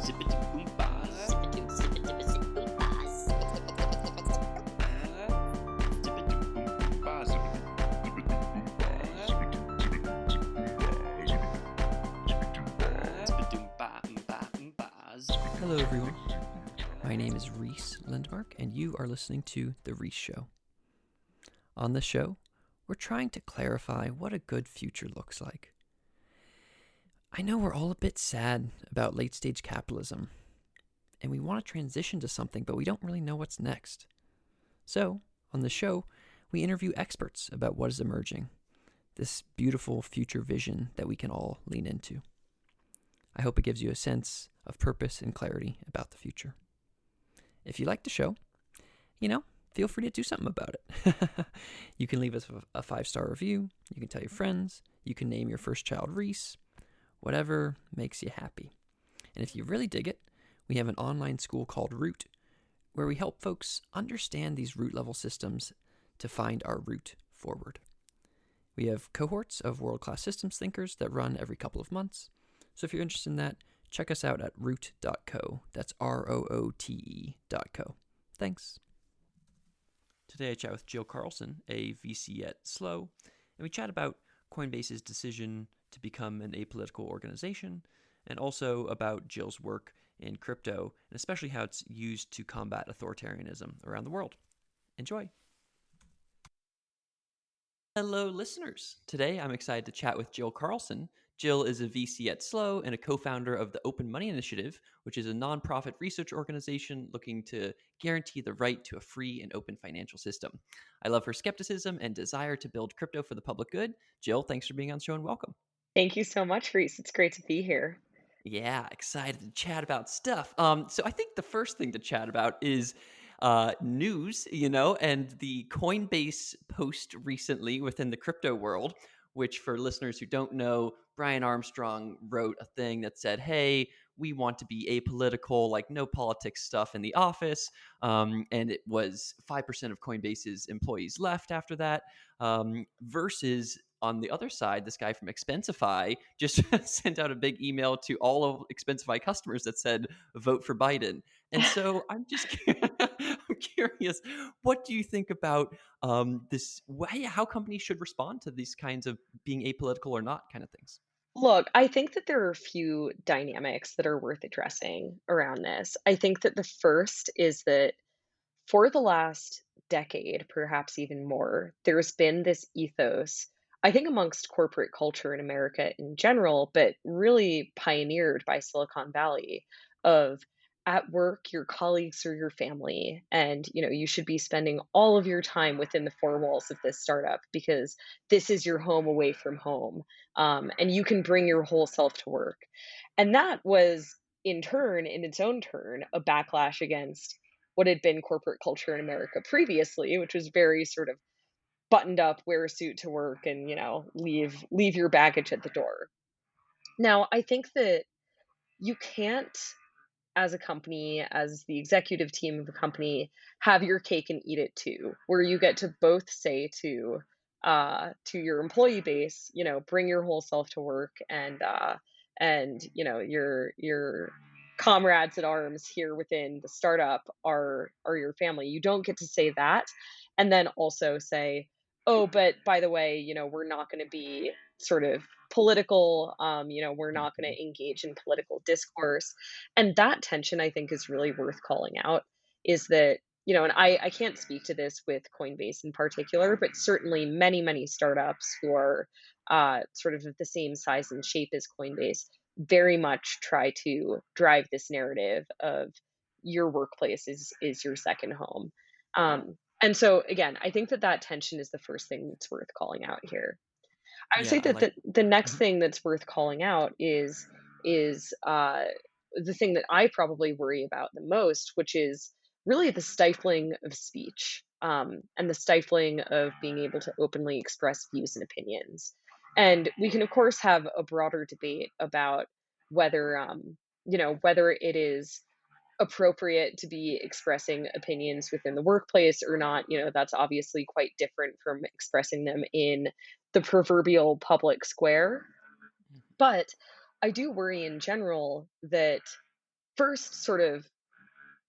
Hello everyone, my name is Reese Lindmark and you are listening to The Reese Show. On the show, we're trying to clarify what a good future looks like. I know we're all a bit sad about late-stage capitalism, and we want to transition to something, but we don't really know what's next. So, on the show, we interview experts about what is emerging, this beautiful future vision that we can all lean into. I hope it gives you a sense of purpose and clarity about the future. If you like the show, feel free to do something about it. You can leave us a 5-star review, you can tell your friends, you can name your first child Reese, whatever makes you happy. And if you really dig it, we have an online school called Root, where we help folks understand these root level systems to find our route forward. We have cohorts of world-class systems thinkers that run every couple of months. So if you're interested in that, check us out at root.co. That's ROOTE.co. Thanks. Today I chat with Jill Carlson, a VC at Slow, and we chat about Coinbase's decision to become an apolitical organization, and also about Jill's work in crypto, and especially how it's used to combat authoritarianism around the world. Enjoy. Hello, listeners. Today I'm excited to chat with Jill Carlson. Jill is a VC at Slow and a co-founder of the Open Money Initiative, which is a nonprofit research organization looking to guarantee the right to a free and open financial system. I love her skepticism and desire to build crypto for the public good. Jill, thanks for being on the show and welcome. Thank you so much, Reese. It's great to be here. Yeah, excited to chat about stuff. So I think the first thing to chat about is news, and the Coinbase post recently within the crypto world, which for listeners who don't know, Brian Armstrong wrote a thing that said, hey, we want to be apolitical, like no politics stuff in the office. And it was 5% of Coinbase's employees left after that, versus on the other side, this guy from Expensify just sent out a big email to all of Expensify customers that said, vote for Biden. And so I'm curious, what do you think about this? How companies should respond to these kinds of being apolitical or not kind of things? Look, I think that there are a few dynamics that are worth addressing around this. I think that the first is that for the last decade, perhaps even more, there's been this ethos, I think, amongst corporate culture in America in general, but really pioneered by Silicon Valley, of at work, your colleagues are your family, and you should be spending all of your time within the four walls of this startup because this is your home away from home, and you can bring your whole self to work. And that was, in turn, in its own turn, a backlash against what had been corporate culture in America previously, which was very sort of buttoned up, wear a suit to work, and leave your baggage at the door. Now, I think that you can't, as a company, as the executive team of a company, have your cake and eat it too, where you get to both say to your employee base, bring your whole self to work, and your comrades at arms here within the startup are your family. You don't get to say that and then also say, oh, but by the way, we're not going to be sort of political, we're not going to engage in political discourse. And that tension, I think, is really worth calling out, is that, and I can't speak to this with Coinbase in particular, but certainly many, many startups who are sort of the same size and shape as Coinbase very much try to drive this narrative of your workplace is your second home. And so, again, I think that tension is the first thing that's worth calling out here. I would say that the next thing that's worth calling out is the thing that I probably worry about the most, which is really the stifling of speech, and the stifling of being able to openly express views and opinions. And we can, of course, have a broader debate about whether whether it is appropriate to be expressing opinions within the workplace or not. That's obviously quite different from expressing them in the proverbial public square. But I do worry in general that first sort of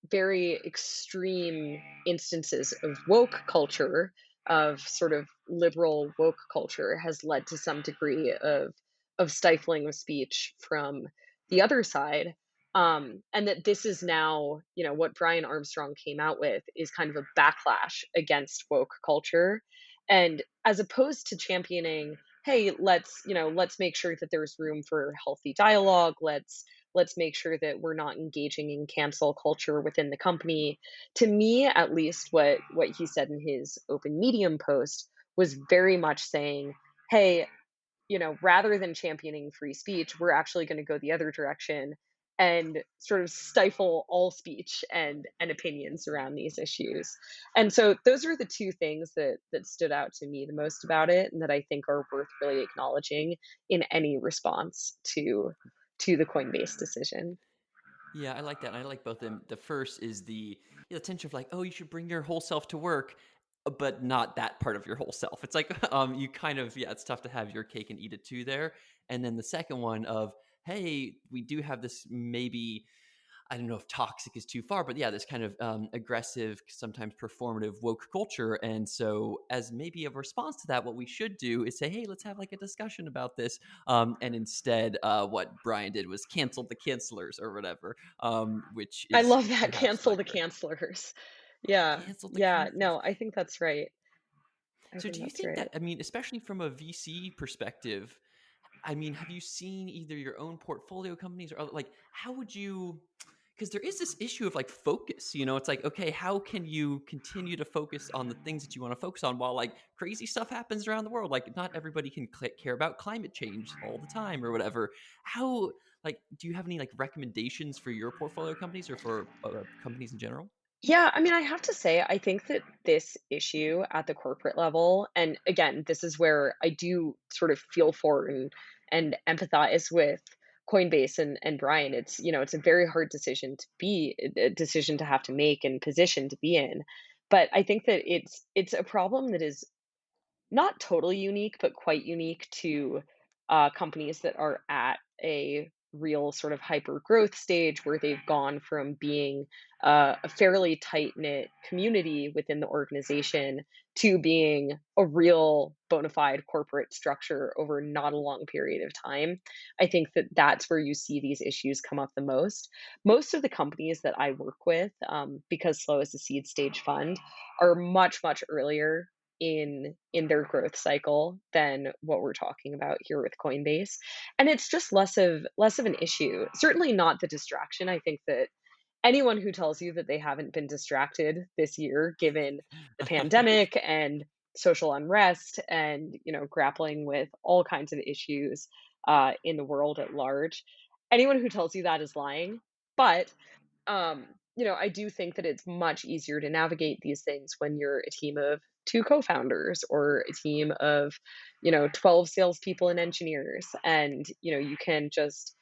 very extreme instances of woke culture, of sort of liberal woke culture, has led to some degree of stifling of speech from the other side. And that this is now, what Brian Armstrong came out with is kind of a backlash against woke culture. And as opposed to championing, hey, let's make sure that there's room for healthy dialogue, let's make sure that we're not engaging in cancel culture within the company. To me, at least, what he said in his open medium post was very much saying, hey, rather than championing free speech, we're actually going to go the other direction and sort of stifle all speech and opinions around these issues. And so those are the two things that stood out to me the most about it, and that I think are worth really acknowledging in any response to the Coinbase decision. Yeah, I like that. And I like both of them. The first is the tension of like, oh, you should bring your whole self to work, but not that part of your whole self. It's like you kind of it's tough to have your cake and eat it too there. And then the second one of, hey, we do have this maybe I don't know if toxic is too far, but yeah, this kind of aggressive, sometimes performative woke culture. And so, as maybe a response to that, what we should do is say, hey, let's have like a discussion about this. And instead, what Brian did was canceled the cancelers or whatever, which I is love that, perhaps cancel not the great. cancelers. Yeah, Canceled the yeah, cancelers. no, I think that's right. I So, think do you that's think right. that, I mean, especially from a VC perspective, I mean, have you seen either your own portfolio companies or like, how would you? Because there is this issue of like focus, it's like, okay, how can you continue to focus on the things that you want to focus on while like crazy stuff happens around the world? Like, not everybody can care about climate change all the time or whatever. How, like, do you have any like recommendations for your portfolio companies or for companies in general? Yeah, I mean, I have to say, I think that this issue at the corporate level, and again, this is where I do sort of feel for and empathize with Coinbase and Brian. It's a very hard decision to be a decision to have to make and position to be in. But I think that it's a problem that is not totally unique, but quite unique to companies that are at a real sort of hyper growth stage where they've gone from being a fairly tight knit community within the organization to being a real bona fide corporate structure over not a long period of time. I think that that's where you see these issues come up the most. Most of the companies that I work with, because Slow is a seed stage fund, are much, much earlier in their growth cycle than what we're talking about here with Coinbase. And it's just less of an issue. Certainly not the distraction. I think that anyone who tells you that they haven't been distracted this year, given the pandemic and social unrest and grappling with all kinds of issues in the world at large, anyone who tells you that is lying. But I do think that it's much easier to navigate these things when you're a team of two co-founders or a team of, 12 salespeople and engineers. And, you can just,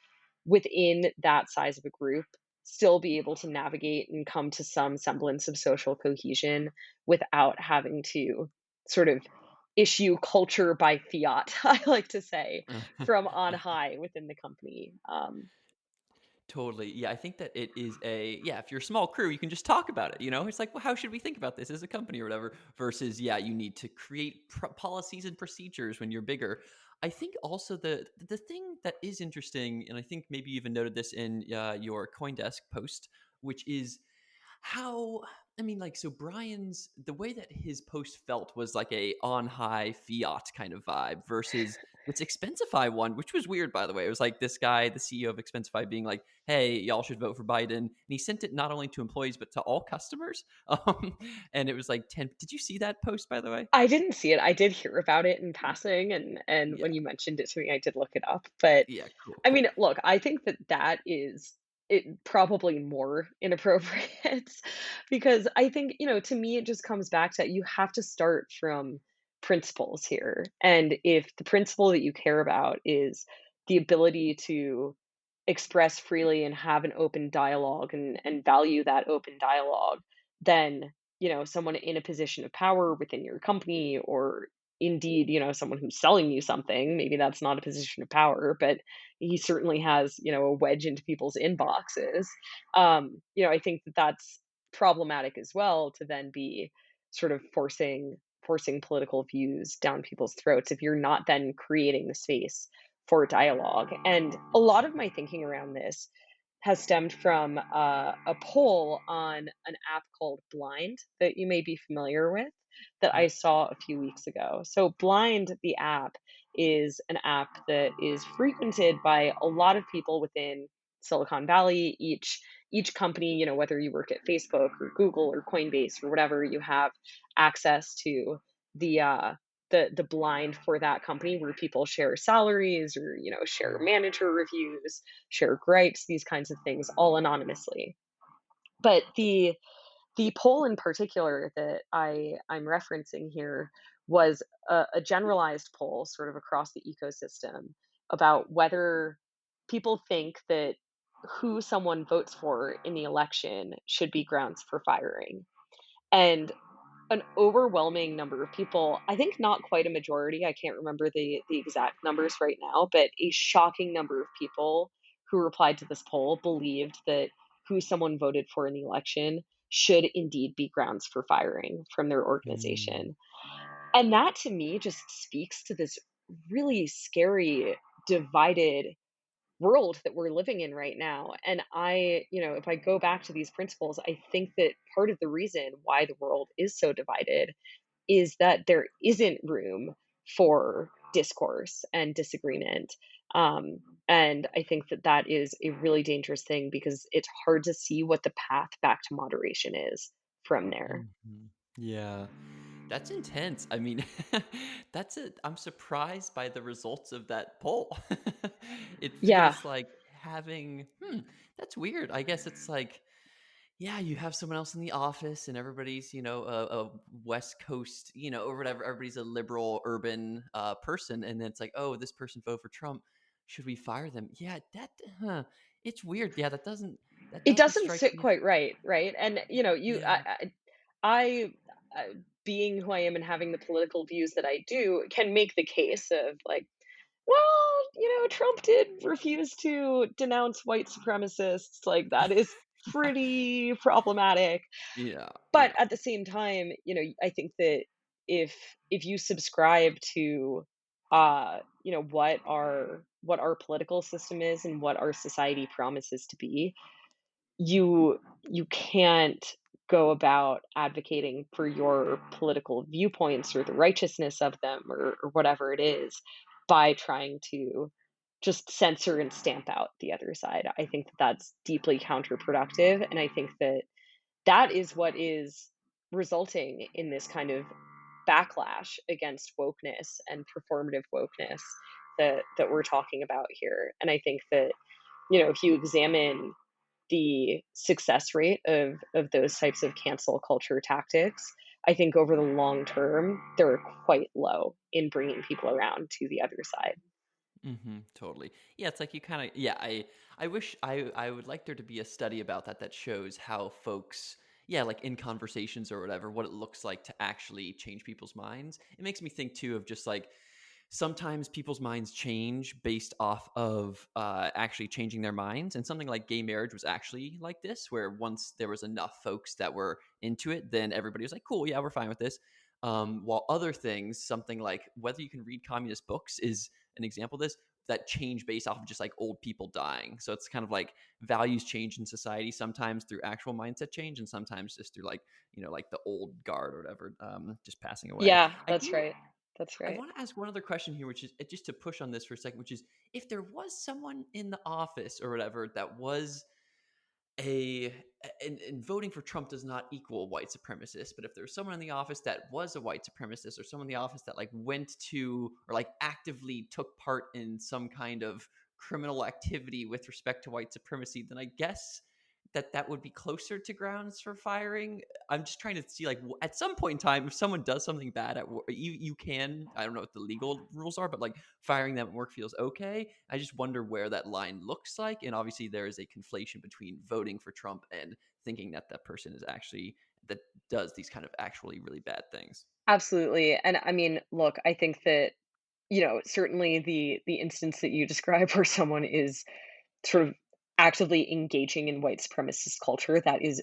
within that size of a group, still be able to navigate and come to some semblance of social cohesion without having to sort of issue culture by fiat, I like to say, from on high within the company. Totally. Yeah, I think that it is if you're a small crew, you can just talk about it, It's like, well, how should we think about this as a company or whatever? Versus, yeah, you need to create policies and procedures when you're bigger. I think also the thing that is interesting, and I think maybe you even noted this in your CoinDesk post, which is how, I mean, like, so Brian's, the way that his post felt was like a on high fiat kind of vibe versus this Expensify one, which was weird, by the way. It was like this guy, the CEO of Expensify, being like, hey, y'all should vote for Biden. And he sent it not only to employees, but to all customers. And it was like 10. Did you see that post, by the way? I didn't see it. I did hear about it in passing, and Yeah. when you mentioned it to me, I did look it up. But Yeah. Cool. I Cool. mean, look, I think that that is it probably more inappropriate because I think, to me, it just comes back to you have to start from principles here. And if the principle that you care about is the ability to express freely and have an open dialogue and value that open dialogue, then, someone in a position of power within your company or indeed, someone who's selling you something. Maybe that's not a position of power, but he certainly has, a wedge into people's inboxes. I think that that's problematic as well, to then be sort of forcing political views down people's throats if you're not then creating the space for dialogue. And a lot of my thinking around this has stemmed from a poll on an app called Blind that you may be familiar with, that I Yep. saw a few weeks ago. So, Blind, the app, is an app that is frequented by a lot of people within Silicon Valley. Each company, whether you work at Facebook or Google or Coinbase or whatever, you have access to the the blind for that company, where people share salaries, or share manager reviews, share gripes, these kinds of things, all anonymously. But the poll in particular that I'm referencing here was a generalized poll sort of across the ecosystem about whether people think that who someone votes for in the election should be grounds for firing. And an overwhelming number of people, I think not quite a majority, I can't remember the exact numbers right now, but a shocking number of people who replied to this poll believed that who someone voted for in the election should indeed be grounds for firing from their Mm. organization. And that, to me, just speaks to this really scary, divided world that we're living in right now. And if I go back to these principles, I think that part of the reason why the world is so divided is that there isn't room for discourse and disagreement. Um, and I think that that is a really dangerous thing, because it's hard to see what the path back to moderation is from there. Mhm. Yeah. That's intense. I mean, that's it. I'm surprised by the results of that poll. It Yeah, feels like having, that's weird. I guess it's like, yeah, you have someone else in the office and everybody's, a West Coast, or whatever. Everybody's a liberal urban person. And then it's like, oh, this person voted for Trump. Should we fire them? Yeah, it's weird. Yeah, that it doesn't doesn't strike sit me. quite right, right? And Yeah. I, being who I am and having the political views that I do, can make the case of, like, well, Trump did refuse to denounce white supremacists. Like, that is pretty problematic. Yeah. But Yeah. at the same time, I think that if you subscribe to what our political system is and what our society promises to be, you can't go about advocating for your political viewpoints or the righteousness of them, or whatever it is, by trying to just censor and stamp out the other side. I think that that's deeply counterproductive, and I think that that is what is resulting in this kind of backlash against wokeness and performative wokeness that we're talking about here. And I think that, if you examine the success rate of those types of cancel culture tactics, I think over the long term, they're quite low in bringing people around to the other side. Totally. Yeah, it's like you kind of, yeah, I wish I would like there to be a study about that shows how folks, yeah, like in conversations or whatever, what it looks like to actually change people's minds. It makes me think too of just like sometimes people's minds change based off of actually changing their minds. And something like gay marriage was actually like this, where once there was enough folks that were into it, then everybody was like, cool, yeah, we're fine with this. While other things, something like whether you can read communist books is an example of this, that change based off of just like old people dying. So it's kind of like values change in society sometimes through actual mindset change, and sometimes just through like, like the old guard or whatever, just passing away. Yeah, I that's do right. That's I right. want to ask one other question here, which is just to push on this for a second, which is if there was someone in the office or whatever that was a, and voting for Trump does not equal white supremacist, but if there's someone in the office that was a white supremacist, or someone in the office that like went to or like actively took part in some kind of criminal activity with respect to white supremacy, then I guess that would be closer to grounds for firing. I'm just trying to see like at some point in time, if someone does something bad at work, you can, I don't know what the legal rules are, but like firing them at work feels okay. I just wonder where that line looks like, and obviously there is a conflation between voting for Trump and thinking that that person is actually that does these kind of actually really bad things. Absolutely, and I mean, look, I think that, certainly the instance that you describe where someone is sort of actively engaging in white supremacist culture, that is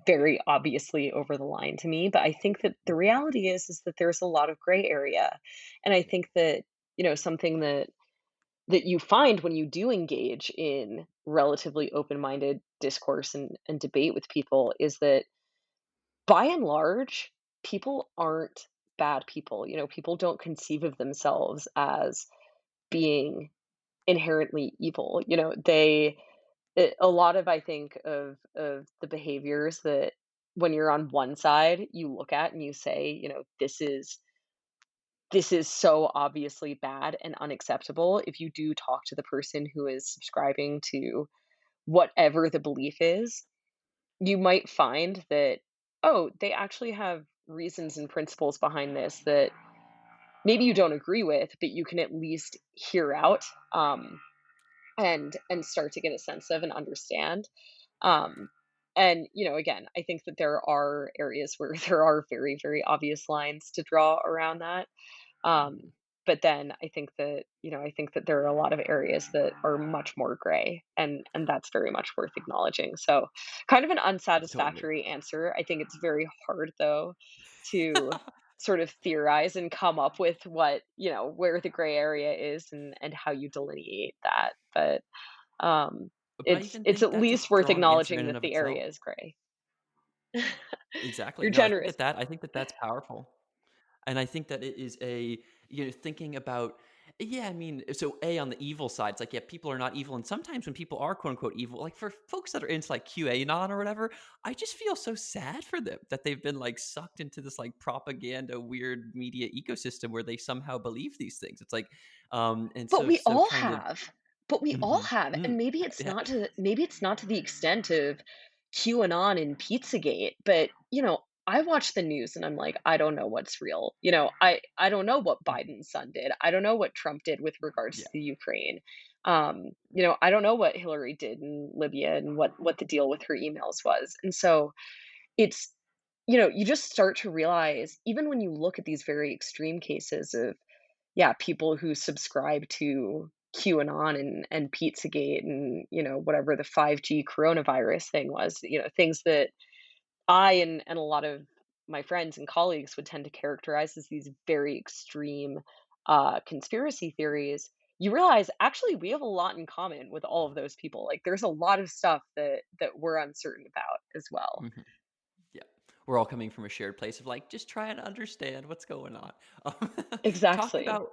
very obviously over the line to me, but I think that the reality is that there's a lot of gray area, and I think that, something that you find when you do engage in relatively open-minded discourse and debate with people is that by and large, people aren't bad people. People don't conceive of themselves as being inherently evil. A lot of, I think, of the behaviors that when you're on one side, you look at and you say, this is so obviously bad and unacceptable. If you do talk to the person who is subscribing to whatever the belief is, you might find that, oh, they actually have reasons and principles behind this that maybe you don't agree with, but you can at least hear out, and start to get a sense of and understand. Um, and again, I think that there are areas where there are very, very obvious lines to draw around that. Um, but then I think that there are a lot of areas that are much more gray, and that's very much worth acknowledging. So, kind of an Totally. unsatisfactory answer. I think it's very hard though to sort of theorize and come up with where the gray area is and how you delineate that. But But I it's even it's think at that's a least worth strong answer acknowledging in and that of the itself. area is gray. Exactly. You're No, generous. I think that that's powerful. And I think that it is thinking about, yeah, I mean, so on the evil side, it's like, yeah, people are not evil. And sometimes when people are quote unquote evil, like for folks that are into like QAnon or whatever, I just feel so sad for them that they've been like sucked into this like propaganda, weird media ecosystem where they somehow believe these things. It's like, and But we so all kind of, have. But we all hmm have, and yeah, maybe it's not to the extent of QAnon and Pizzagate, but, I watch the news and I'm like, "I don't know what's real." I don't know what mhm, Biden's son did. I don't know what Trump did with regards yeah, to the Ukraine. I don't know what Hillary did in Libya and what the deal with her emails was. And so it's you just start to realize, even when you look at these very extreme cases of, yeah, people who subscribe to QAnon and Pizzagate and, whatever the 5G coronavirus thing was, things that I and a lot of my friends and colleagues would tend to characterize as these very extreme conspiracy theories. You realize actually we have a lot in common with all of those people. Like there's a lot of stuff that we're uncertain about as well. mhm. Yeah. We're all coming from a shared place of like, just trying to understand what's going on. Um, talking Exactly. about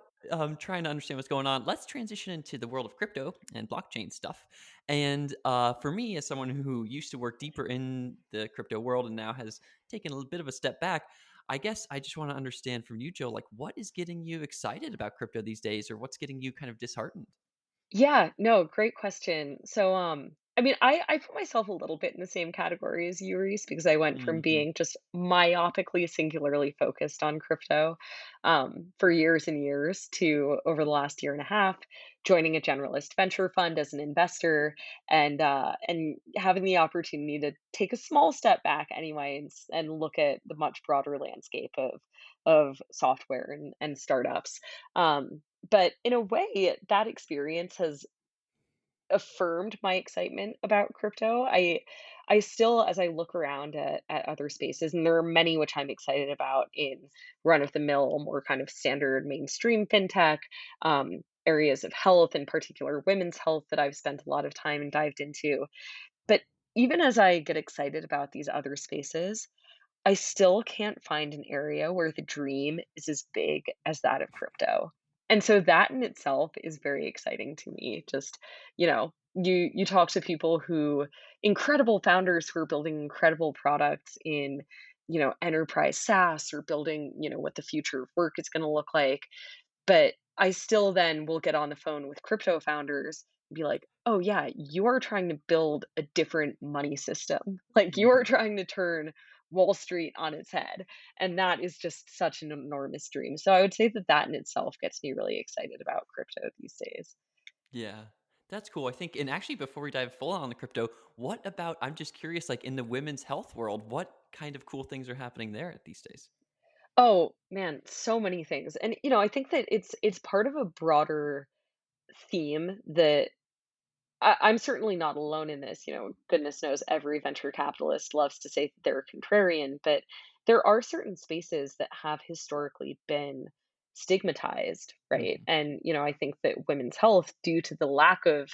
trying to understand what's going on, let's transition into the world of crypto and blockchain stuff. And for me, as someone who used to work deeper in the crypto world and now has taken a little bit of a step back, I guess I just want to understand from you, Joe, like what is getting you excited about crypto these days, or what's getting you kind of disheartened? Yeah, no, great question. So, I mean, I put myself a little bit in the same category as you, Reese, because I went from Hmm. being just myopically, singularly focused on crypto, for years and years to over the last year and a half, joining a generalist venture fund as an investor and having the opportunity to take a small step back anyway and look at the much broader landscape of software and startups. But in a way, that experience has affirmed my excitement about crypto. I still, as I look around at other spaces, and there are many which I'm excited about in run of the mill, more kind of standard mainstream fintech, areas of health, in particular women's health, that I've spent a lot of time and dived into. But even as I get excited about these other spaces, I still can't find an area where the dream is as big as that of crypto. And so that in itself is very exciting to me. Just, you talk to people who incredible founders who are building incredible products in, enterprise SaaS or building, what the future of work is going to look like. But I still then will get on the phone with crypto founders and be like, "Oh yeah, you are trying to build a different money system. Like you are Hmm. trying to turn Wall Street on its head." And that is just such an enormous dream. So I would say that that in itself gets me really excited about crypto these days. Yeah. That's cool. I think, and actually, before we dive full on the crypto, what about? I'm just curious, like in the women's health world, what kind of cool things are happening there these days? Oh, man, so many things. And, I think that it's part of a broader theme that I'm certainly not alone in this. Goodness knows every venture capitalist loves to say that they're contrarian, but there are certain spaces that have historically been stigmatized, right? Mhm. And, I think that women's health, due to the lack of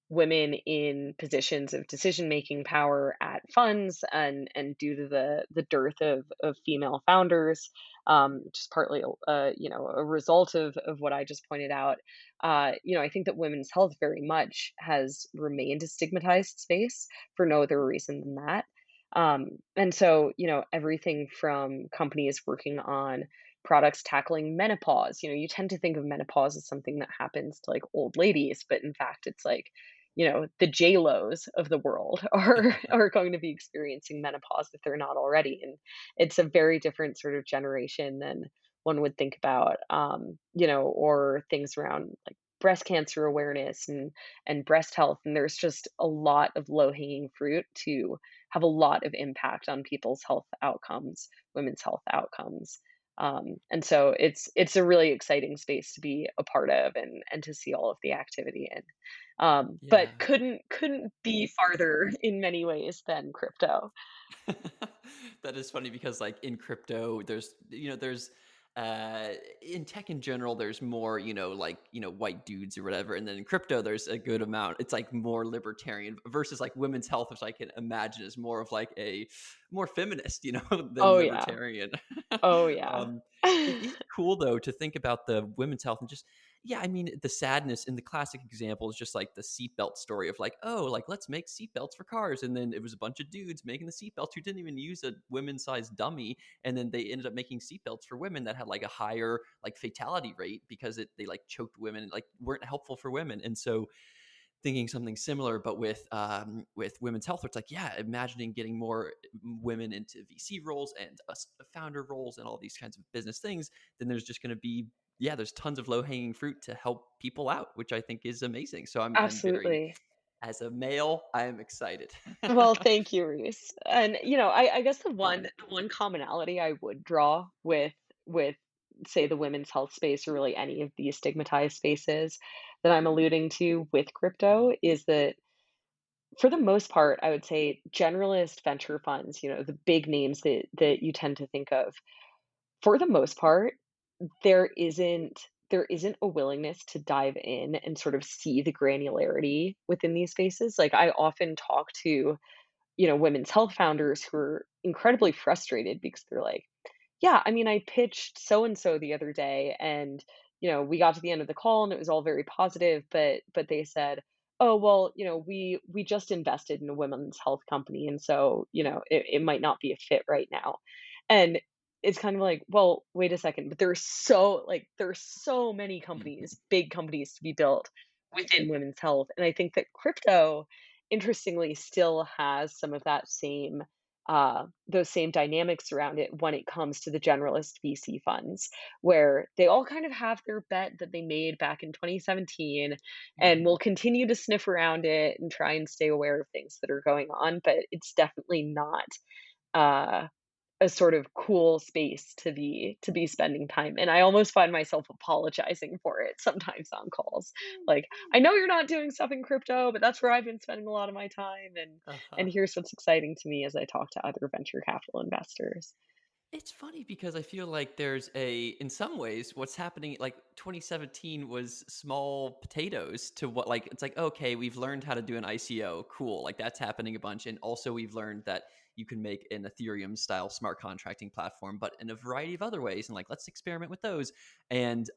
women in positions of decision-making power at funds, and due to the dearth of female founders, which is partly a result of what I just pointed out. I think that women's health very much has remained a stigmatized space for no other reason than that. And so, everything from companies working on products tackling menopause. You tend to think of menopause as something that happens to like old ladies, but in fact, it's like, the J-Los of the world are going to be experiencing menopause if they're not already. And it's a very different sort of generation than one would think about, or things around like breast cancer awareness and breast health. And there's just a lot of low-hanging fruit to have a lot of impact on people's health outcomes, women's health outcomes. And so it's a really exciting space to be a part of and to see all of the activity in. But Yeah. couldn't be farther in many ways than crypto. That is funny because like in crypto, there's in tech in general, there's more, like, white dudes or whatever. And then in crypto, there's a good amount. It's like more libertarian versus like women's health, which I can imagine is more of like a more feminist, than Oh, yeah. libertarian. Oh, yeah. um, it is cool though to think about the women's health and just, yeah, I mean, the sadness in the classic example is just like the seatbelt story of like, oh, like let's make seatbelts for cars. And then it was a bunch of dudes making the seatbelts who didn't even use a women's sized dummy. And then they ended up making seatbelts for women that had like a higher like fatality rate because they like choked women and like weren't helpful for women. And so thinking something similar, but with women's health, where it's like, yeah, imagining getting more women into VC roles and founder roles and all these kinds of business things, then there's just going to be, yeah, there's tons of low hanging fruit to help people out, which I think is amazing. So I'm very, Absolutely. as a male, I am excited. Well, thank you, Reese. And, I guess the one commonality I would draw with, say, the women's health space or really any of these stigmatized spaces that I'm alluding to with crypto is that for the most part, I would say generalist venture funds, the big names that you tend to think of, for the most part, there isn't there isn't a willingness to dive in and sort of see the granularity within these spaces. Like I often talk to, women's health founders who are incredibly frustrated because they're like, yeah, I mean, I pitched so and so the other day, and we got to the end of the call and it was all very positive, but they said, "Oh, well, we just invested in a women's health company, and so it might not be a fit right now." And it's kind of like, well, wait a second, but there's so many companies, big companies to be built within women's health, and I think that crypto, interestingly, still has some of that same those same dynamics around it when it comes to the generalist VC funds, where they all kind of have their bet that they made back in 2017 and will Mhm. continue to sniff around it and try and stay aware of things that are going on. But it's definitely not uh, a sort of cool space to be spending time. And I almost find myself apologizing for it sometimes on calls. Like, I know you're not doing stuff in crypto, but that's where I've been spending a lot of my time, and Uh-huh. here's what's exciting to me as I talk to other venture capital investors. It's funny because I feel like there's in some ways, what's happening, like 2017 was small potatoes to what, like, it's like, okay, we've learned how to do an ICO. Cool. Like, that's happening a bunch. And also, we've learned that you can make an Ethereum style smart contracting platform, but in a variety of other ways. And like, let's experiment with those. And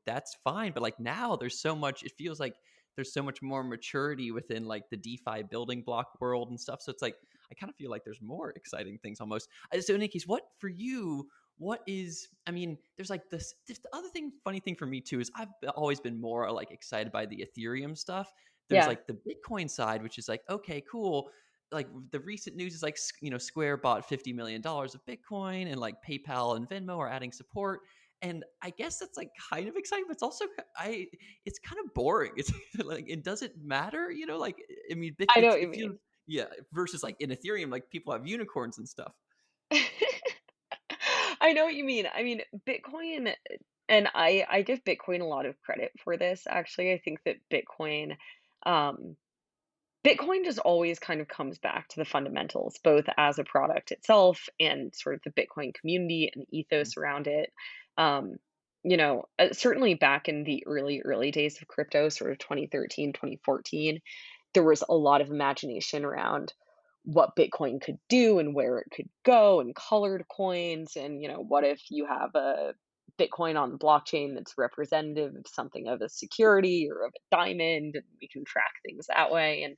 that's fine. But like, now there's so much, it feels like there's so much more maturity within like the DeFi building block world and stuff. So it's like, I kind of feel like there's more exciting things almost. So in any case, what for you? What is? I mean, there's like this the other thing. Funny thing for me too is I've always been more like excited by the Ethereum stuff. There's Yeah. like the Bitcoin side, which is like, okay, cool. Like the recent news is like Square bought $50 million of Bitcoin, and like PayPal and Venmo are adding support. And I guess that's like kind of exciting, but it's also it's kind of boring. It's like it doesn't matter, Like I mean, I know what you it feels, mean. yeah, versus like in Ethereum, like people have unicorns and stuff. I know what you mean. I mean, Bitcoin, and I give Bitcoin a lot of credit for this, actually. I think that um Bitcoin just always kind of comes back to the fundamentals, both as a product itself and sort of the Bitcoin community and ethos around it. Um, certainly back in the early days of crypto, sort of 2013, 2014, there was a lot of imagination around what Bitcoin could do and where it could go and colored coins. And, what if you have a Bitcoin on the blockchain that's representative of something of a security or of a diamond, and we can track things that way. And,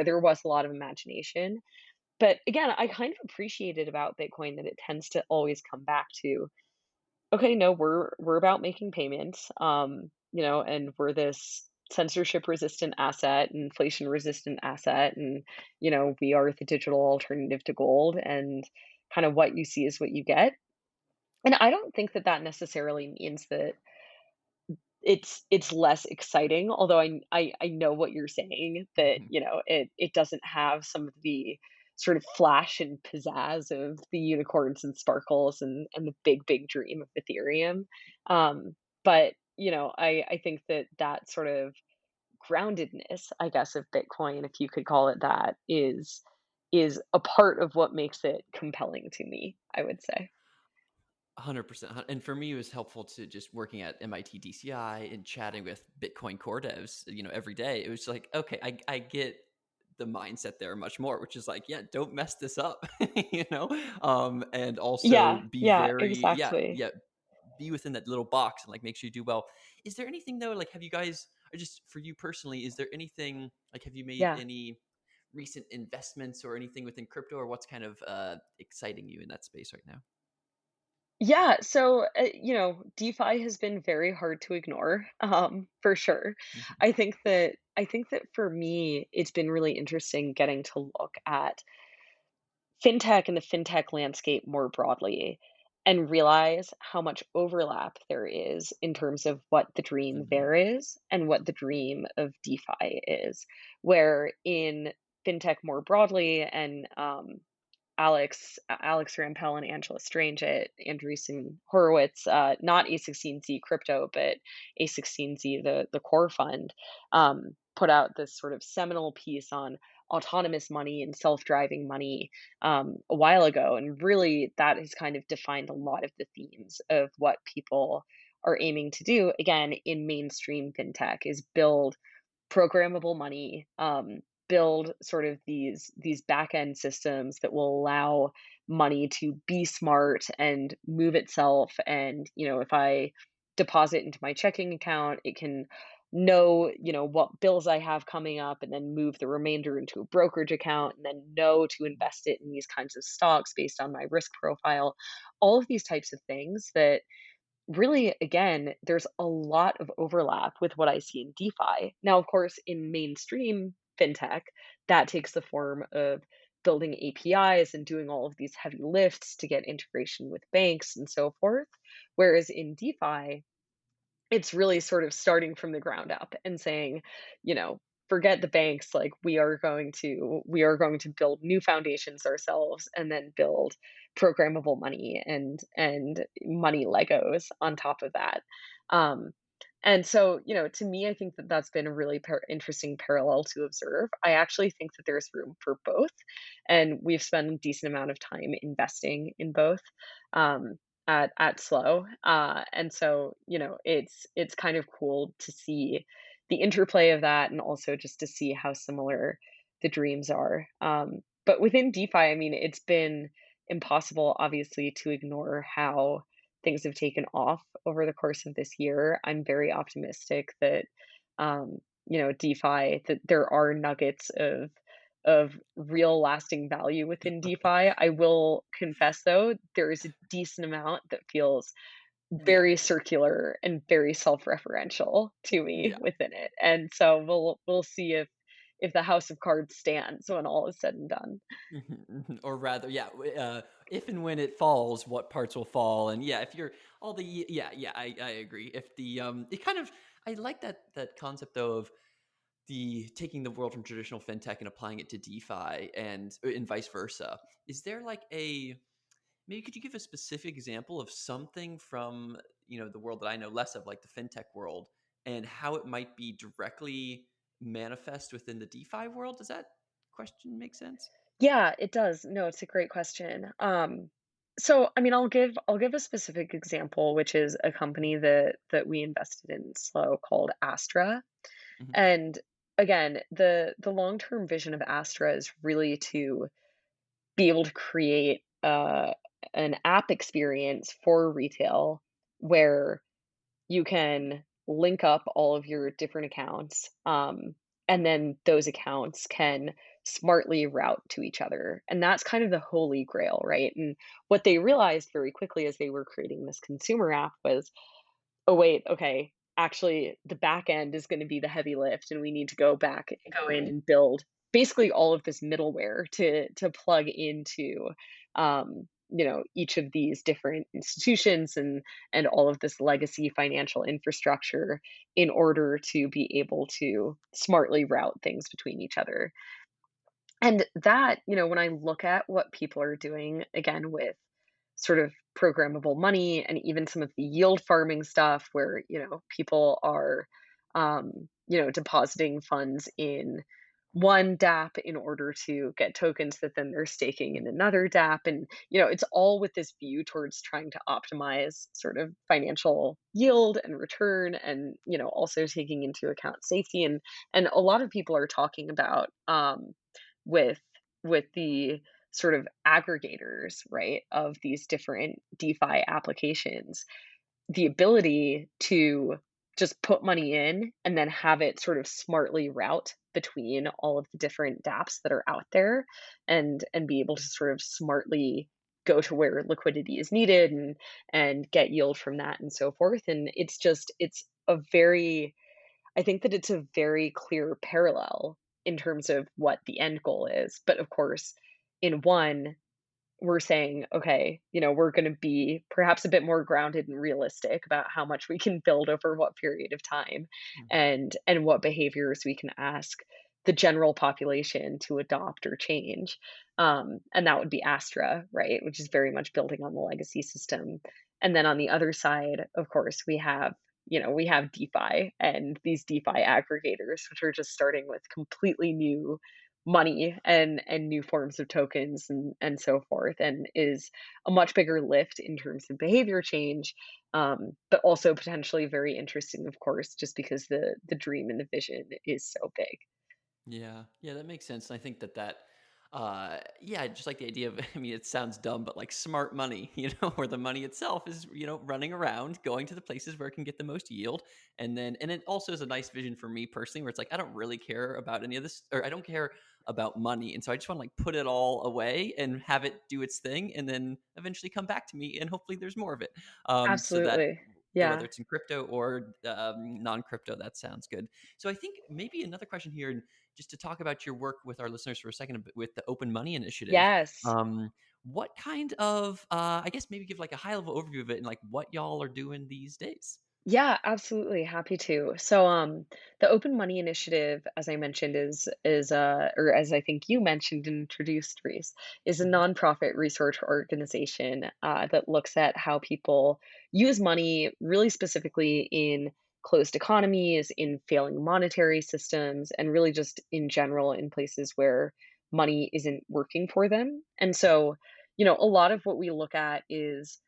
there was a lot of imagination. But again, I kind of appreciate it about Bitcoin that it tends to always come back to, okay, no, we're about making payments, and we're this censorship resistant asset, inflation resistant asset, and we are the digital alternative to gold, and kind of what you see is what you get. And I don't think that that necessarily means that it's less exciting, although I know what you're saying, that, Mhm. it doesn't have some of the sort of flash and pizzazz of the unicorns and sparkles and the big dream of Ethereum. But, I think that that sort of groundedness, I guess, of Bitcoin, if you could call it that, is a part of what makes it compelling to me, I would say. 100%. And for me, it was helpful to just working at MIT DCI and chatting with Bitcoin core devs, every day. It was like, okay, I get the mindset there much more, which is like, yeah, don't mess this up, and also Yeah, be yeah, very, yeah, exactly. yeah, be within that little box and like make sure you do well. Is there anything though, like, have you guys, or just for you personally, is there anything like, have you made Yeah. any recent investments or anything within crypto, or what's kind of exciting you in that space right now? Yeah, so, DeFi has been very hard to ignore, for sure. Mhm. I think that for me, it's been really interesting getting to look at fintech and the fintech landscape more broadly and realize how much overlap there is in terms of what the dream Mhm. there is and what the dream of DeFi is. Where in fintech more broadly, and Alex Rampell and Angela Strange at Andreessen Horowitz, not A16Z Crypto, but A16Z, the core fund, put out this sort of seminal piece on autonomous money and self-driving money, a while ago, and really that has kind of defined a lot of the themes of what people are aiming to do again in mainstream fintech, is build programmable money, build sort of these back end systems that will allow money to be smart and move itself. And if I deposit into my checking account, it can know what bills I have coming up, and then move the remainder into a brokerage account, and then know to invest it in these kinds of stocks based on my risk profile. All of these types of things that really, again, there's a lot of overlap with what I see in DeFi. Now, of course, in mainstream fintech, that takes the form of building APIs and doing all of these heavy lifts to get integration with banks and so forth. Whereas in DeFi, it's really sort of starting from the ground up and saying, you know, forget the banks, like we are going to build new foundations ourselves, and then build programmable money and money Legos on top of that. Um, and so, to me, I think that that's been a really interesting parallel to observe. I actually think that there's room for both, and we've spent a decent amount of time investing in both. Um, at Slow. And so, it's kind of cool to see the interplay of that, and also just to see how similar the dreams are. But within DeFi, I mean, it's been impossible, obviously, to ignore how things have taken off over the course of this year. I'm very optimistic that, um, DeFi, that there are nuggets of real lasting value within DeFi. I will confess though, there is a decent amount that feels Yeah. very circular and very self-referential to me Yeah. within it. And so we'll see if the house of cards stands when all is said and done. Mhm, mhm. Or rather, yeah, if and when it falls, what parts will fall, and yeah, if you're all the yeah, I agree. If the it kind of I like that concept though of the taking the world from traditional fintech and applying it to DeFi and vice versa. Is there like a maybe could you give a specific example of something from, the world that I know less of, like the fintech world, and how it might be directly manifest within the DeFi world? Does that question make sense? Yeah, it does. No, it's a great question. So I mean, I'll give a specific example, which is a company that we invested in slow called Astra. Hmm. And again, the long-term vision of Astra is really to be able to create an app experience for retail where you can link up all of your different accounts, and then those accounts can smartly route to each other. And that's kind of the holy grail, right? And what they realized very quickly as they were creating this consumer app was, oh wait, okay, actually the back end is going to be the heavy lift, and we need to go in and build basically all of this middleware to plug into each of these different institutions and all of this legacy financial infrastructure in order to be able to smartly route things between each other. And that, when I look at what people are doing again with sort of programmable money and even some of the yield farming stuff where, people are, depositing funds in one DApp in order to get tokens that then they're staking in another DApp. And, it's all with this view towards trying to optimize sort of financial yield and return and, also taking into account safety. And a lot of people are talking about with the sort of aggregators, right, of these different DeFi applications, the ability to just put money in and then have it sort of smartly route between all of the different dApps that are out there and be able to sort of smartly go to where liquidity is needed and get yield from that and so forth. And it's a very I think that it's a very clear parallel in terms of what the end goal is. But of course, in one, we're saying, okay, we're going to be perhaps a bit more grounded and realistic about how much we can build over what period of time and what behaviors we can ask the general population to adopt or change. And that would be Astra, right, which is very much building on the legacy system. And then on the other side, of course, we have DeFi and these DeFi aggregators, which are just starting with completely new money and new forms of tokens and so forth, and is a much bigger lift in terms of behavior change, but also potentially very interesting, of course, just because the dream and the vision is so big. Yeah, yeah, that makes sense. And I think yeah, just like the idea of, I mean, it sounds dumb, but like smart money, where the money itself is, running around, going to the places where it can get the most yield. And it also is a nice vision for me personally, where it's like, I don't really care about any of this, or I don't care about money. And so I just want to like put it all away and have it do its thing and then eventually come back to me. And hopefully there's more of it. So that, Absolutely. whether Yeah. it's in crypto or non-crypto, that sounds good. So I think maybe another question here, and just to talk about your work with our listeners for a second with the Open Money Initiative. Yes. What kind of, I guess maybe give like a high level overview of it and like what y'all are doing these days. Yeah, absolutely. Happy to. So, the Open Money Initiative, as I mentioned, or as I think you mentioned and introduced, Reese, is a Mhm. nonprofit research organization that looks at how people use money, really specifically in closed economies, in failing monetary systems, and really just in general in places where money isn't working for them. And so, a lot of what we look at is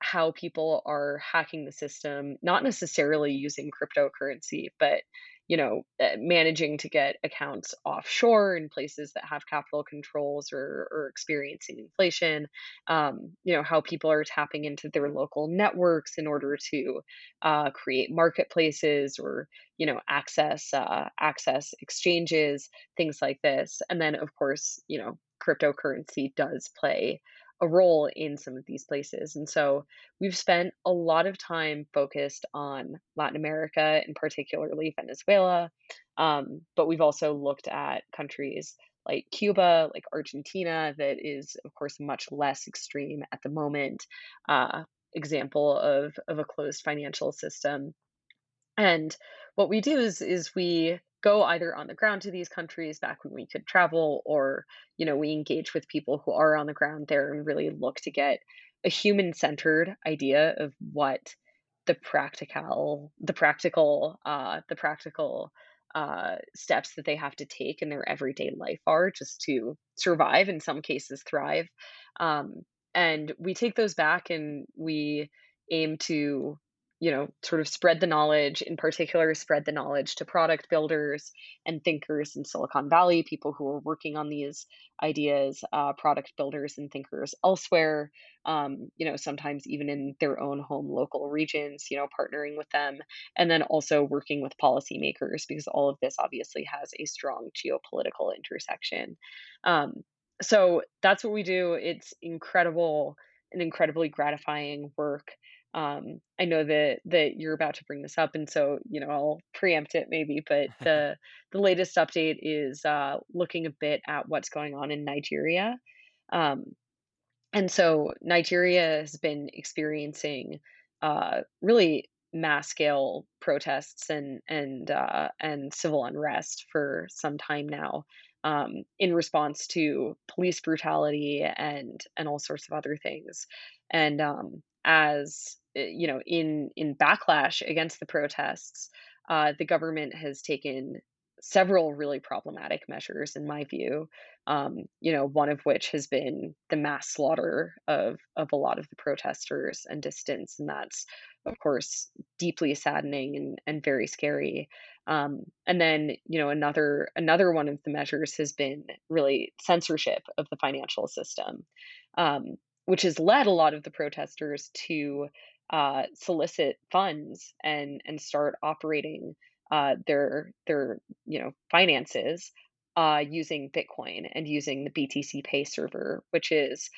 how people are hacking the system, not necessarily using cryptocurrency, but managing to get accounts offshore in places that have capital controls or experiencing inflation. How people are tapping into their local networks in order to create marketplaces or access exchanges, things like this. And then, of course, cryptocurrency does play a role in some of these places. And so we've spent a lot of time focused on Latin America and particularly Venezuela. But we've also looked at countries like Cuba, like Argentina, that is, of course, much less extreme at the moment, uh, example of a closed financial system. And what we do is we go either on the ground to these countries back when we could travel, or we engage with people who are on the ground there and really look to get a human-centered idea of what the practical steps that they have to take in their everyday life are just to survive, in some cases thrive. Um, and we take those back and we aim to, sort of spread the knowledge, in particular, spread the knowledge to product builders and thinkers in Silicon Valley, people who are working on these ideas, product builders and thinkers elsewhere, sometimes even in their own home local regions, partnering with them, and then also working with policymakers, because all of this obviously has a strong geopolitical intersection. Um, so that's what we do. It's incredible and incredibly gratifying work. I know that you're about to bring this up, and so I'll preempt it maybe. But the latest update is looking a bit at what's going on in Nigeria. Um, and so Nigeria has been experiencing really mass scale protests and civil unrest for some time now, in response to police brutality and all sorts of other things. And as in backlash against the protests, the government has taken several really problematic measures, in my view, one of which has been the mass slaughter of a lot of the protesters and dissidents, and that's of course deeply saddening and very scary. And then another one of the measures has been really censorship of the financial system, which has led a lot of the protesters to solicit funds and start operating their finances using Bitcoin and using the BTC Pay server, which is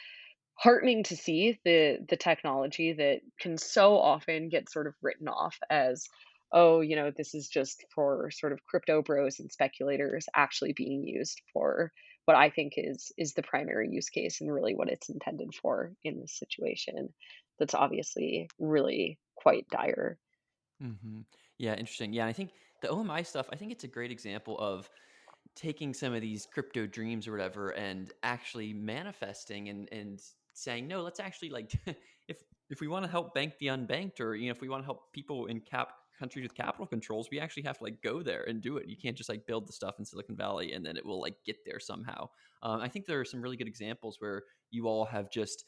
heartening to see the technology that can so often get sort of written off as, oh, this is just for sort of crypto bros and speculators, actually being used for what I think is the primary use case and really what it's intended for in this situation. That's obviously really quite dire. Hmm. Yeah, interesting. Yeah, and I think the OMI stuff, I think it's a great example of taking some of these crypto dreams or whatever and actually manifesting and saying, no, let's actually like if we want to help bank the unbanked, or if we want to help people in countries with capital controls, we actually have to like go there and do it. You can't just like build the stuff in Silicon Valley and then it will like get there somehow. I think there are some really good examples where you all have just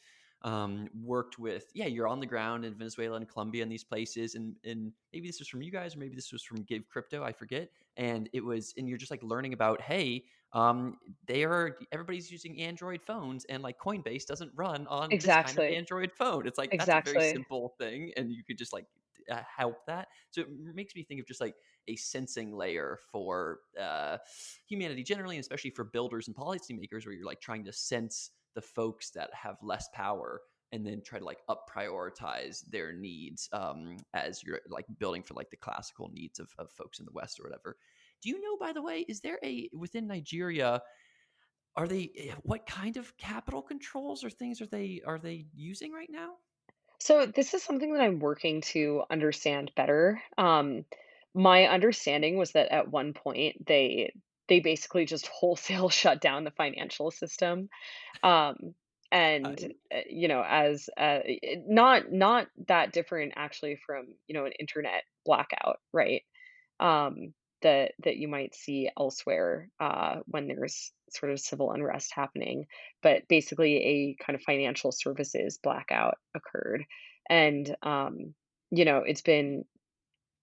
worked with, yeah, you're on the ground in Venezuela and Colombia and these places, and maybe this was from you guys or maybe this was from Give Crypto, I forget. And you're just like learning about, hey, everybody's using Android phones, and like Coinbase doesn't run on this kind of Exactly. Android phone. It's like that's a very Exactly. simple thing, and you could just like help that. So it makes me think of just like a sensing layer for humanity generally, and especially for builders and policymakers, where you're like trying to sense the folks that have less power and then try to like up prioritize their needs, as you're like building for like the classical needs of folks in the West or whatever. Do you know, by the way, is there within Nigeria, are they, what kind of capital controls or things are they using right now? So this is something that I'm working to understand better. My understanding was that at one point they basically just wholesale shut down the financial system. Um, and I as not that different actually from an internet blackout, right? That you might see elsewhere when there's sort of civil unrest happening, but basically a kind of financial services blackout occurred, and it's been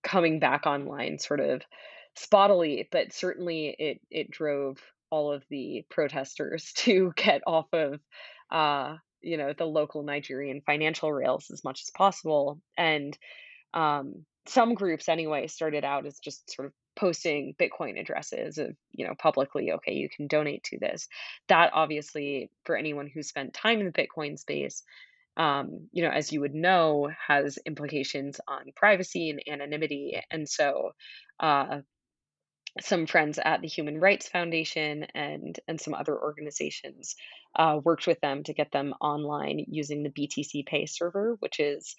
coming back online sort of spottily, but certainly it drove all of the protesters to get off of the local Nigerian financial rails as much as possible. And some groups anyway started out as just sort of posting Bitcoin addresses of, publicly, okay, you can donate to this. That obviously, for anyone who spent time in the Bitcoin space, as you would know, has implications on privacy and anonymity. And so, uh, some friends at the Human Rights Foundation and some other organizations worked with them to get them online using the BTC Pay server, which is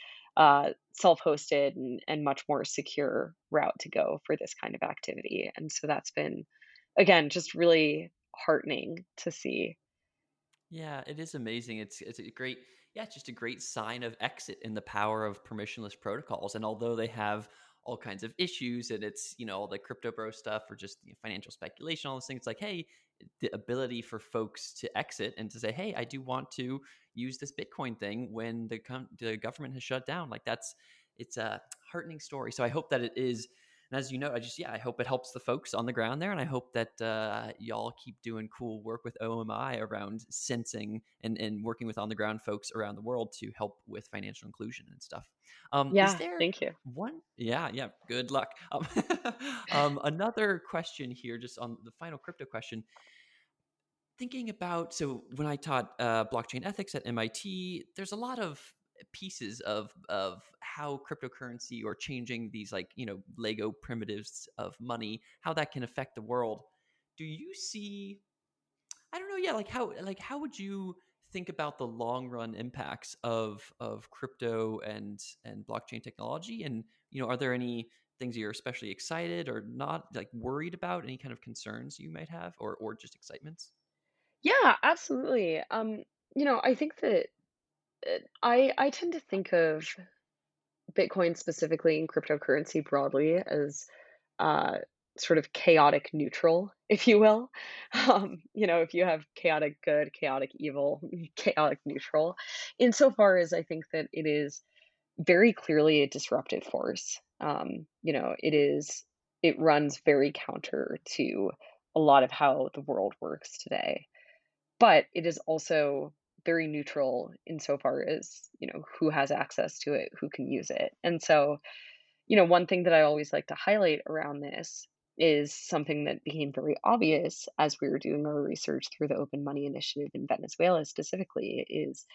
self-hosted and much more secure route to go for this kind of activity. And so that's been, again, just really heartening to see. Yeah, it is amazing. It's a great, yeah, it's just a great sign of exit in the power of permissionless protocols. And although they have all kinds of issues, and it's all the crypto bro stuff or just financial speculation, all those things, it's like, hey, the ability for folks to exit and to say, hey, I do want to use this Bitcoin thing when the government has shut down. Like it's a heartening story. So I hope that it is. And as you know, I hope it helps the folks on the ground there, and I hope that y'all keep doing cool work with OMI around sensing and working with on the ground folks around the world to help with financial inclusion and stuff. Is Yeah, there thank you. one? Yeah, yeah. Good luck. Another question here, just on the final crypto question. Thinking about, so when I taught blockchain ethics at MIT, there's a lot of pieces of how cryptocurrency or changing these Lego primitives of money, how that can affect the world. Do you see, I don't know, yeah, how would you think about the long run impacts of crypto and blockchain technology? And are there any things you're especially excited or not, like, worried about, any kind of concerns you might have, or just excitements? Yeah, absolutely. I think that I tend to think of Bitcoin specifically and cryptocurrency broadly as uh, sort of chaotic neutral, if you will. If you have chaotic good, chaotic evil, chaotic neutral, insofar as I think that it is very clearly a disruptive force. It runs very counter to a lot of how the world works today. But it is also very neutral insofar as, who has access to it, who can use it. And so, one thing that I always like to highlight around this is something that became very obvious as we were doing our research through the Open Money Initiative in Venezuela specifically is,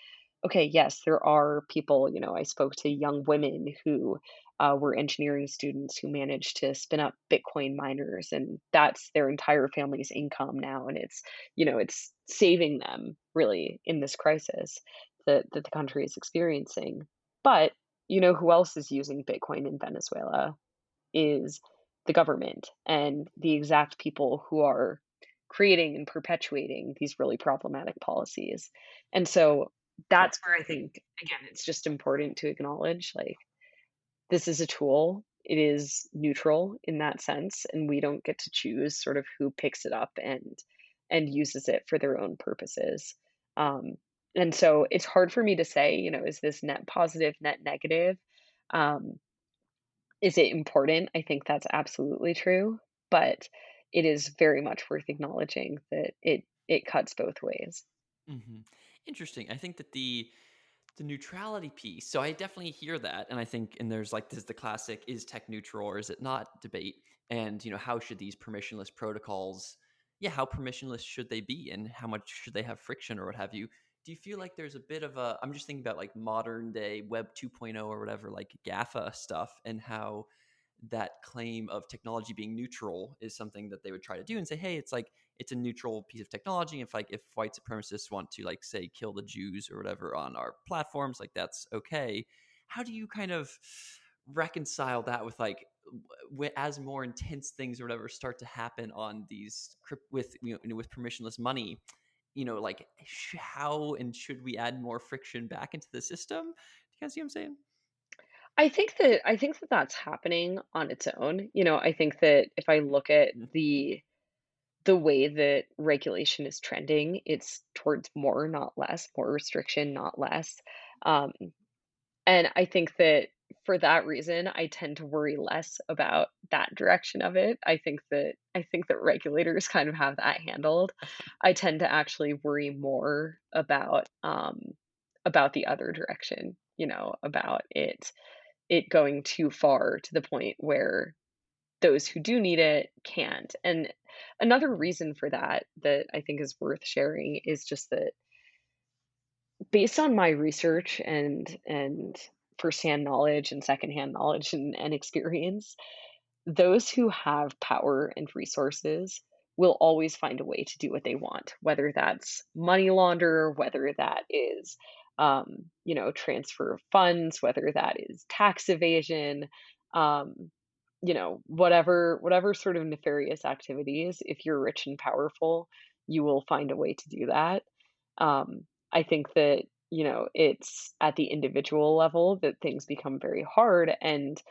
okay, yes, there are people, I spoke to young women who were engineering students who managed to spin up Bitcoin miners, and that's their entire family's income now. And it's saving them really in this crisis that the country is experiencing. But who else is using Bitcoin in Venezuela is the government and the exact people who are creating and perpetuating these really problematic policies. And so that's where I think, again, it's just important to acknowledge like this is a tool. It is neutral in that sense, and we don't get to choose sort of who picks it up and uses it for their own purposes. Um, and so it's hard for me to say, is this net positive, net negative? Um, is it important? I think that's absolutely true, but it is very much worth acknowledging that it cuts both ways. Hmm. Interesting. I think that the neutrality piece. So I definitely hear that, and I think, and there's the classic, is tech neutral or is it not debate, and how should these permissionless protocols, yeah, how permissionless should they be, and how much should they have friction or what have you? Do you feel like there's a bit of a, I'm just thinking about like modern day Web 2.0 or whatever, like GAFA stuff, and how that claim of technology being neutral is something that they would try to do and say, hey, it's a neutral piece of technology. If white supremacists want to, like, say, kill the Jews or whatever on our platforms, like, that's okay. How do you kind of reconcile that with, like, as more intense things or whatever start to happen on these with with permissionless money, like, how and should we add more friction back into the system? Do you guys see what I'm saying? I think that that's happening on its own. I think that if I look at Mhm. the way that regulation is trending, it's towards more, not less, more restriction, not less. Um, And I think that for that reason, I tend to worry less about that direction of it. I think that regulators kind of have that handled. I tend to actually worry more about the other direction, about it going too far to the point where those who do need it can't. And another reason for that that I think is worth sharing is just that based on my research and firsthand knowledge and secondhand knowledge and experience, those who have power and resources will always find a way to do what they want, whether that's money launder, whether that is transfer of funds, whether that is tax evasion, um, whatever sort of nefarious activities. If you're rich and powerful, you will find a way to do that. I think that, it's at the individual level that things become very hard. And,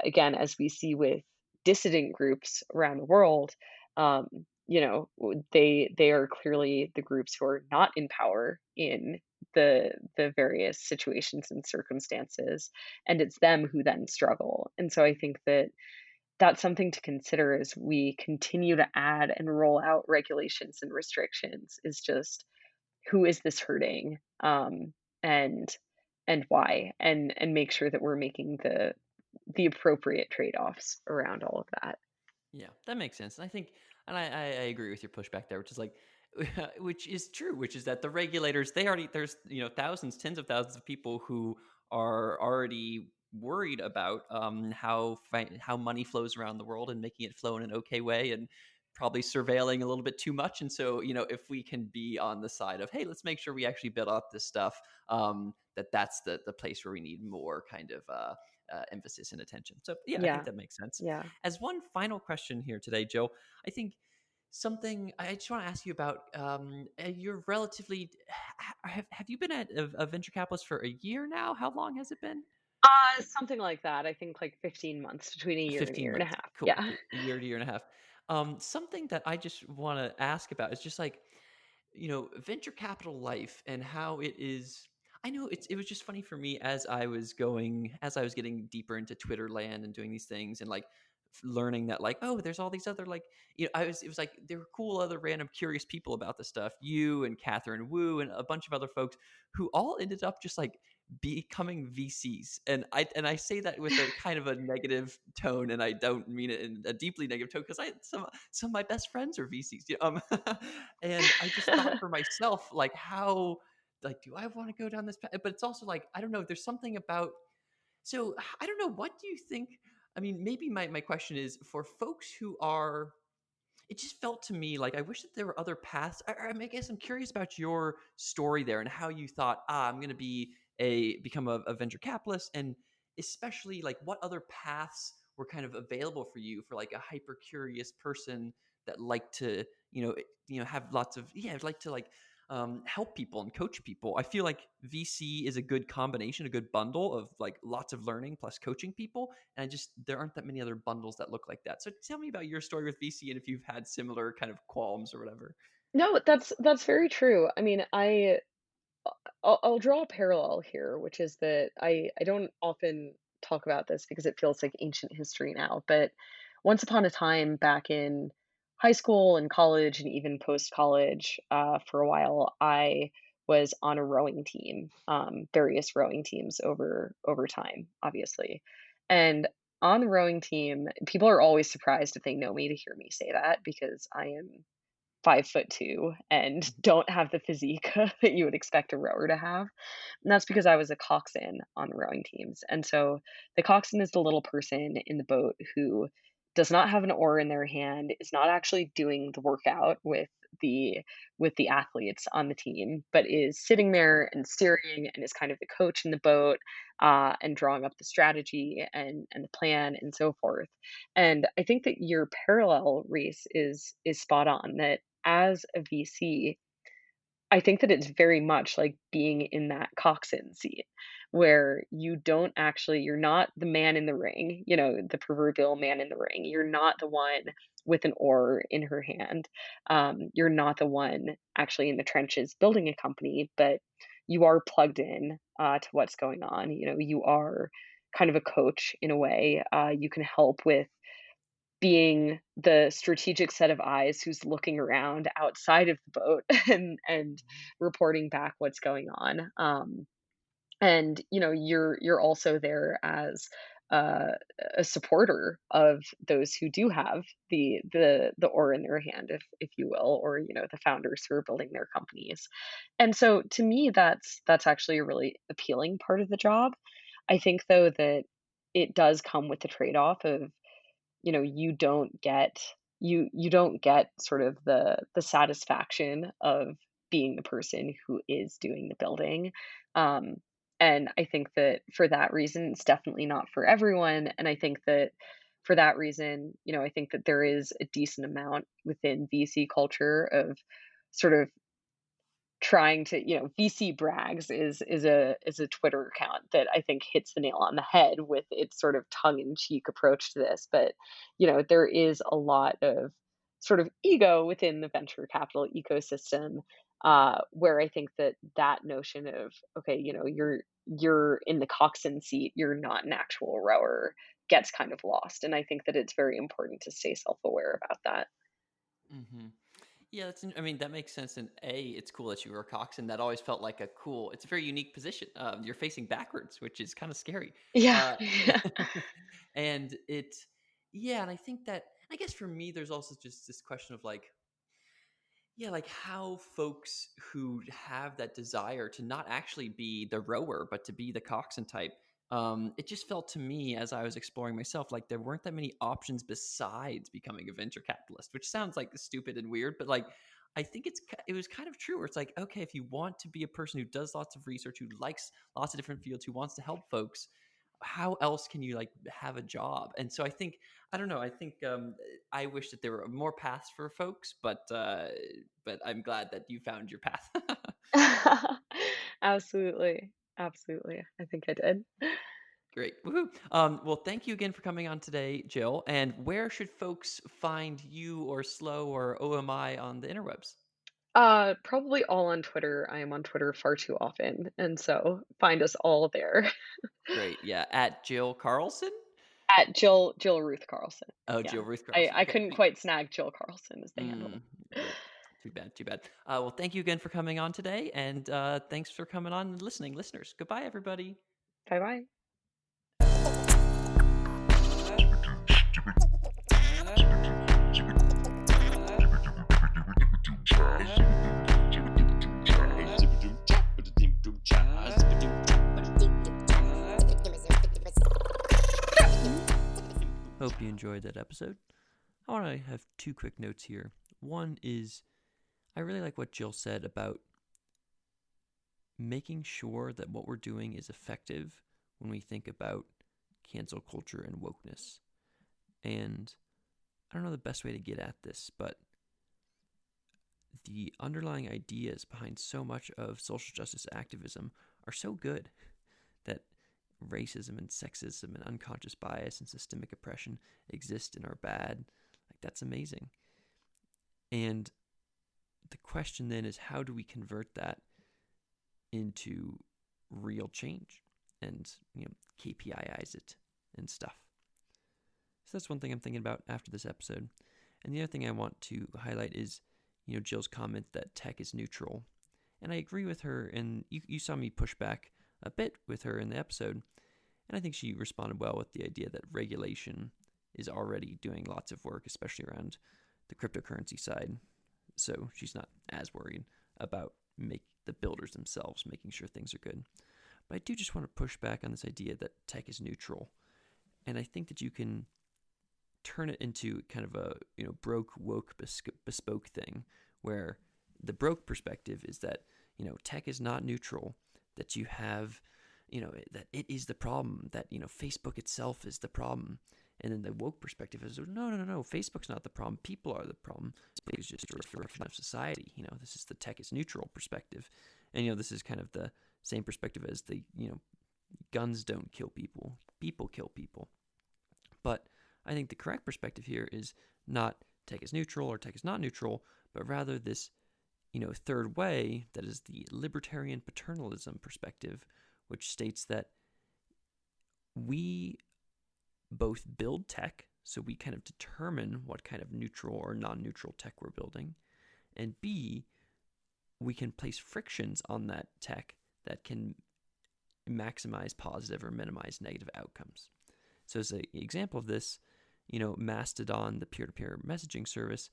again, as we see with dissident groups around the world, um, they are clearly the groups who are not in power in the various situations and circumstances, and it's them who then struggle. And so I think that that's something to consider as we continue to add and roll out regulations and restrictions, is just who is this hurting, and why, and make sure that we're making the appropriate trade-offs around all of that. Yeah, that makes sense. And I think, and I agree with your pushback there, which is like, which is true, which is that the regulators, they already, there's, thousands, tens of thousands of people who are already worried about how money flows around the world and making it flow in an okay way, and probably surveilling a little bit too much. And so, if we can be on the side of, hey, let's make sure we actually build up this stuff, that's the place where we need more kind of emphasis and attention. So yeah, I think Yeah, that makes sense. yeah. As one final question here today, Joe, I think something I just want to ask you about. You're relatively. Have you been a venture capitalist for a year now? How long has it been? Something like that. I think like 15 months, between a year and a 15 year and a months. half. Cool. Yeah. A year to year and a half. Something that I just want to ask about is just like, venture capital life and how it is. I know it was just funny for me as I was getting deeper into Twitter land and doing these things, and like learning that, like, oh, there's all these other, like, it was like there were cool other random curious people about this stuff, you and Catherine Wu and a bunch of other folks who all ended up just like becoming VCs. And I say that with a kind of a negative tone, and I don't mean it in a deeply negative tone, because I some of my best friends are VCs. And I just thought for myself, like, how, like, do I want to go down this path? But it's also like, I don't know, there's something about, so I don't know, what do you think? I mean, maybe my question is for folks who are, it just felt to me like I wish that there were other paths. I guess I'm curious about your story there and how you thought, I'm going to become a venture capitalist, and especially like what other paths were kind of available for you for like a hyper curious person that like to, have lots of, yeah, like to like help people and coach people. I feel like VC is a good combination, a good bundle of like lots of learning plus coaching people. And there aren't that many other bundles that look like that. So tell me about your story with VC and if you've had similar kind of qualms or whatever. No, that's very true. I mean, I'll draw a parallel here, which is that I don't often talk about this because it feels like ancient history now, but once upon a time back in high school and college and even post-college, for a while, I was on a rowing team, various rowing teams over time, obviously. And on the rowing team, people are always surprised if they know me to hear me say that, because I am 5'2" and Mhm. don't have the physique that you would expect a rower to have. And that's because I was a coxswain on the rowing teams. And so the coxswain is the little person in the boat who does not have an oar in their hand, is not actually doing the workout the with the athletes on the team, but is sitting there and steering and is kind of the coach in the boat, and drawing up the strategy and the plan and so forth. And I think that your parallel, Reese, is spot on. That as a VC, I think that it's very much like being in that coxswain seat, where you're not the man in the ring, the proverbial man in the ring. You're not the one with an oar in her hand. You're not the one actually in the trenches building a company, but you are plugged in, to what's going on. You are kind of a coach in a way. You can help with being the strategic set of eyes who's looking around outside of the boat and reporting back what's going on. And you're also there as uh, a supporter of those who do have the oar in their hand, if you will, or the founders who are building their companies. And so to me, that's actually a really appealing part of the job. I think though that it does come with the trade-off of, you don't get sort of the satisfaction of being the person who is doing the building. Um, and I think that for that reason, it's definitely not for everyone. And I think that for that reason, I think that there is a decent amount within VC culture of sort of trying to, VC brags is a Twitter account that I think hits the nail on the head with its sort of tongue in cheek approach to this. But there is a lot of sort of ego within the venture capital ecosystem, where I think that that notion of, okay, you're in the coxswain seat, you're not an actual rower, gets kind of lost. And I think that it's very important to stay self aware about that. Mm-hmm. Yeah, I mean, that makes sense. And it's cool that you were a coxswain. That always felt like it's a very unique position. You're facing backwards, which is kind of scary. Yeah. Uh, and yeah, and I think that, I guess for me, there's also just this question of like, yeah, like how folks who have that desire to not actually be the rower, but to be the coxswain type, it just felt to me as I was exploring myself like there weren't that many options besides becoming a venture capitalist, which sounds like stupid and weird, but like I think it was kind of true. Where it's like, okay, if you want to be a person who does lots of research, who likes lots of different fields, who wants to help folks, how else can you like have a job? And so I think, I don't know, I think I wish that there were more paths for folks, but I'm glad that you found your path. Absolutely. Absolutely. I think I did. Great. Woohoo. Well, thank you again for coming on today, Jill. And where should folks find you or Slow or OMI on the interwebs? Probably all on Twitter. I am on Twitter far too often, and so find us all there. Great. Yeah. At Jill Carlson? At Jill Ruth Carlson. Oh, Yeah. Jill Ruth I Carlson. I Okay. couldn't Sweet. quite snag Jill Carlson as the handle. Great. Too bad. Too bad. Well, thank you again for coming on today. And thanks for coming on and listening, listeners. Goodbye, everybody. Bye-bye. Hope you enjoyed that episode. I want to have two quick notes here. One is I really like what Jill said about making sure that what we're doing is effective when we think about cancel culture and wokeness. And I don't know the best way to get at this, but the underlying ideas behind so much of social justice activism are so good that racism and sexism and unconscious bias and systemic oppression exist and are bad. Like, that's amazing. And the question then is, how do we convert that into real change and, KPIize it and stuff? So that's one thing I'm thinking about after this episode. And the other thing I want to highlight is, Jill's comment that tech is neutral. And I agree with her, and you saw me push back a bit with her in the episode. And I think she responded well with the idea that regulation is already doing lots of work, especially around the cryptocurrency side. So she's not as worried about the builders themselves making sure things are good. But I do just want to push back on this idea that tech is neutral. And I think that you can turn it into kind of a broke, woke, bespoke thing, where the broke perspective is that tech is not neutral, that you have that it is the problem, that Facebook itself is the problem. And then the woke perspective is, no, Facebook's not the problem, people are the problem. Facebook is just a reflection of society. This is the tech is neutral perspective. And this is kind of the same perspective as the guns don't kill people, people kill people. But I think the correct perspective here is not tech is neutral or tech is not neutral, but rather this third way, that is the libertarian paternalism perspective, which states that we both build tech, so we kind of determine what kind of neutral or non-neutral tech we're building, and B, we can place frictions on that tech that can maximize positive or minimize negative outcomes. So as an example of this, Mastodon, the peer-to-peer messaging service,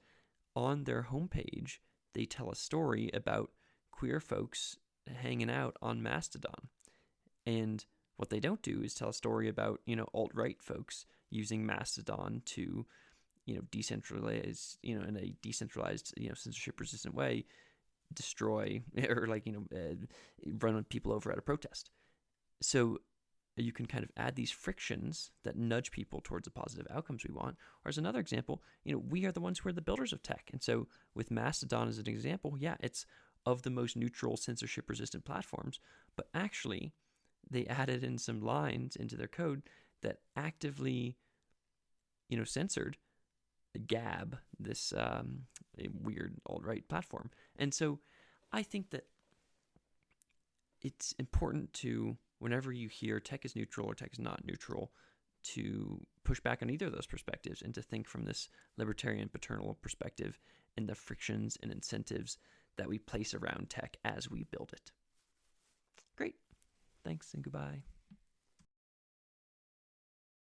on their homepage, they tell a story about queer folks hanging out on Mastodon. And what they don't do is tell a story about, alt-right folks using Mastodon to, decentralize, in a decentralized, censorship-resistant way, destroy or run people over at a protest. So you can kind of add these frictions that nudge people towards the positive outcomes we want. Or as another example, we are the ones who are the builders of tech. And so with Mastodon as an example, yeah, it's of the most neutral, censorship-resistant platforms, but actually they added in some lines into their code that actively, censored Gab, this weird alt-right platform. And so I think that it's important to, whenever you hear tech is neutral or tech is not neutral, to push back on either of those perspectives and to think from this libertarian paternal perspective and the frictions and incentives that we place around tech as we build it. Great. Thanks and goodbye.